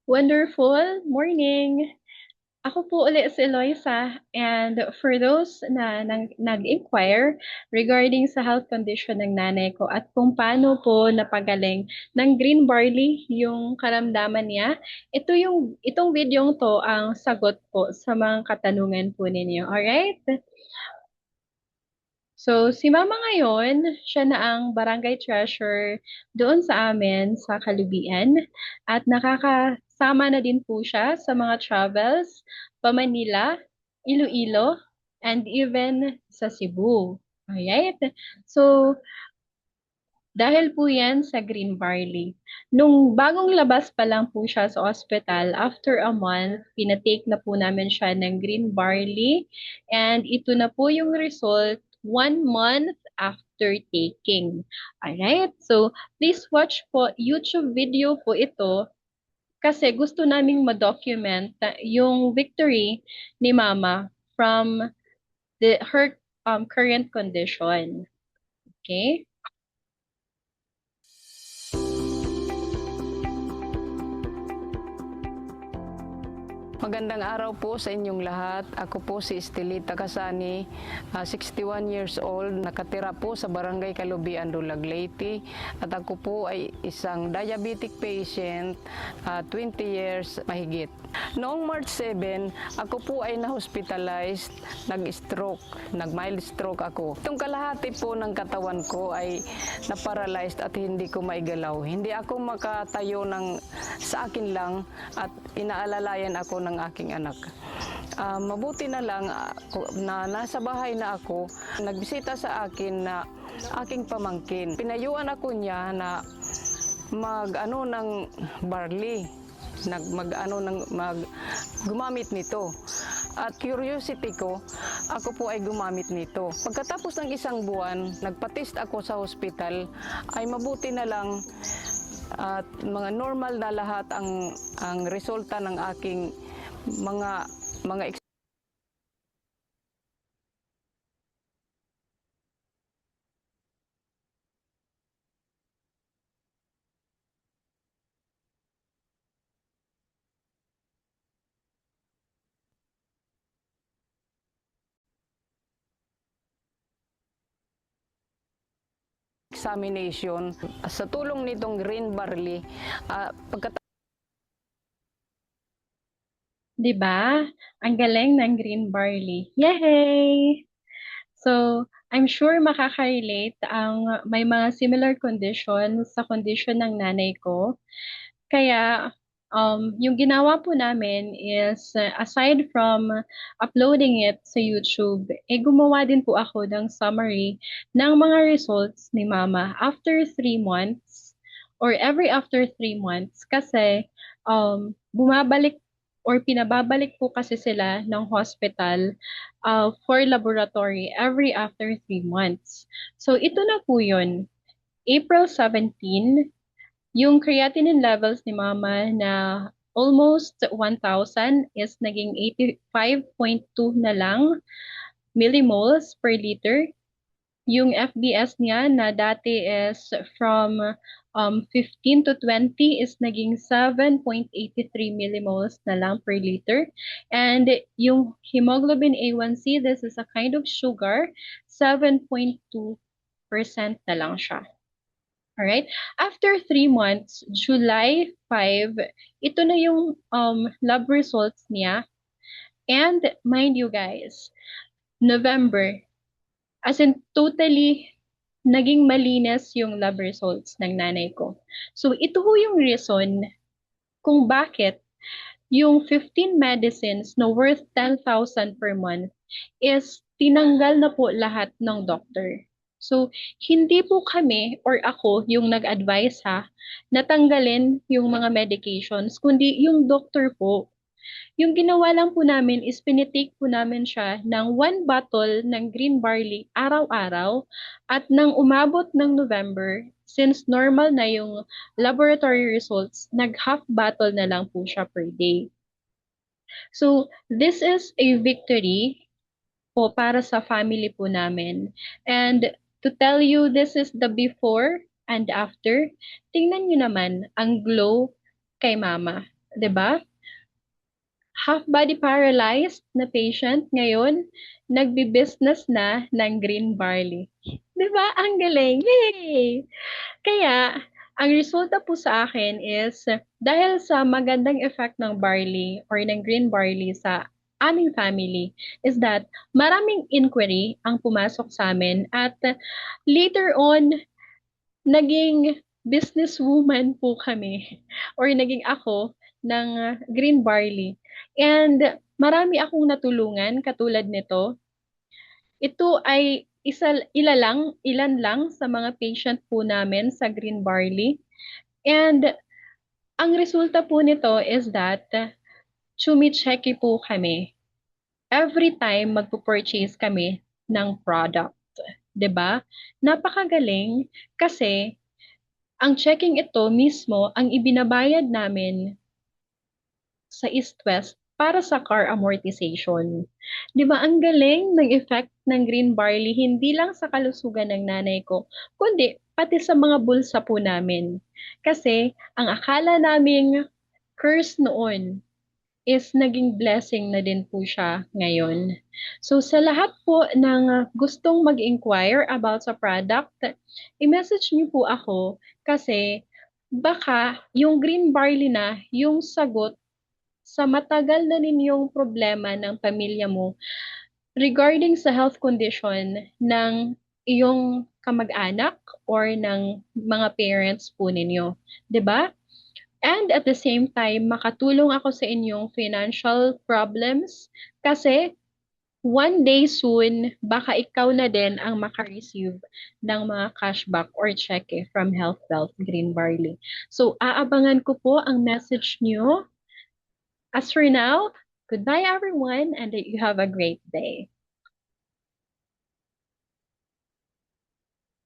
Wonderful morning! Ako po ulit si Eloisa, and for those na nag-inquire regarding sa health condition ng nanay ko at kung paano po napagaling ng green barley yung karamdaman niya, itong videong to ang sagot po sa mga katanungan po ninyo. Alright? So, si Mama ngayon, siya na ang barangay treasurer doon sa amin sa Kalubian at nakakasama na din po siya sa mga travels pa Manila, Iloilo, and even sa Cebu. Alright? So, dahil po yan sa green barley. Nung bagong labas pa lang po siya sa ospital, after a month, pinatake na po namin siya ng green barley. And ito na po yung result 1 month after taking. Alright? So, please watch po YouTube video po ito kasi gusto naming ma-document yung victory ni Mama from her current condition. Okay? Magandang araw po sa inyong lahat. Ako po si Estelita Casani, 61 years old, nakatira po sa Barangay Kalubian, Dulag, Leyte. At ako po ay isang diabetic patient, 20 years mahigit. Noong March 7, ako po ay na-hospitalized, nag-stroke, nag-mild stroke ako. Itong kalahati po ng katawan ko ay na-paralyzed at hindi ko maigalaw. Hindi ako makatayo sa akin lang at inaalalayan ako ng aking anak. Mabuti na lang na nasa bahay na ako, nagbisita sa akin na aking pamangkin. Pinayuan ako niya na mag-ano ng barley, gumamit nito. At curiosity ko, ako po ay gumamit nito. Pagkatapos ng isang buwan, nagpatest ako sa hospital, ay mabuti na lang at mga normal na lahat ang resulta ng aking mga examination. Sa tulong nitong green barley, Di ba? Ang galing ng green barley. Yay! So, I'm sure makaka-relate ang may mga similar condition sa condition ng nanay ko. Kaya, yung ginawa po namin is, aside from uploading it sa YouTube, gumawa din po ako ng summary ng mga results ni Mama after 3 months or every after 3 months kasi bumabalik or pinababalik po kasi sila ng hospital for laboratory every after 3 months. So, ito na po yun. April 17, yung creatinine levels ni Mama na almost 1,000 is naging 85.2 na lang millimoles per liter. Yung FBS niya na dati is from 15 to 20 is naging 7.83 millimoles na lang per liter. And yung hemoglobin A1C, this is a kind of sugar, 7.2% na lang siya. Alright? After 3 months, July 5, ito na yung lab results niya. And mind you guys, November, as in totally naging malinis yung lab results ng nanay ko. So ito ho yung reason kung bakit yung 15 medicines na worth 10,000 per month is tinanggal na po lahat ng doctor. So, hindi po kami or ako yung nag-advise na tanggalin yung mga medications, kundi yung doctor po. Yung ginawa lang po namin is pinitake po namin siya ng 1 bottle ng green barley araw-araw at nang umabot ng November, since normal na yung laboratory results, nag-half bottle na lang po siya per day. So, this is a victory po para sa family po namin. And to tell you, this is the before and after. Tingnan nyo naman ang glow kay Mama. 'di ba? Half body paralyzed na patient ngayon, nagbi-business na ng green barley. 'Di ba? Ang galing. Yay! Kaya, ang resulta po sa akin is dahil sa magandang effect ng barley or ng green barley sa aming family is that maraming inquiry ang pumasok sa amin at later on naging businesswoman po kami or naging ako ng green barley. And marami akong natulungan katulad nito. Ito ay ilan lang sa mga patient po namin sa green barley. And ang resulta po nito is that chumi-checky po kami every time magpo-purchase kami ng product. 'Di ba? Napakagaling kasi ang checking ito mismo ang ibinabayad namin sa East West para sa car amortization. 'Di ba ang galing ng effect ng green barley hindi lang sa kalusugan ng nanay ko, kundi pati sa mga bulsa po namin. Kasi ang akala naming curse noon is naging blessing na din po siya ngayon. So sa lahat po ng gustong mag-inquire about sa product, i-message niyo po ako kasi baka yung green barley na yung sagot sa matagal na ninyong problema ng pamilya mo regarding sa health condition ng iyong kamag-anak or ng mga parents po ninyo. 'Di ba? And at the same time, makatulong ako sa inyong financial problems kasi one day soon, baka ikaw na din ang makareceive ng mga cashback or cheque from Health Wealth Green Barley. So, aabangan ko po ang message nyo. As for now, goodbye everyone and you have a great day.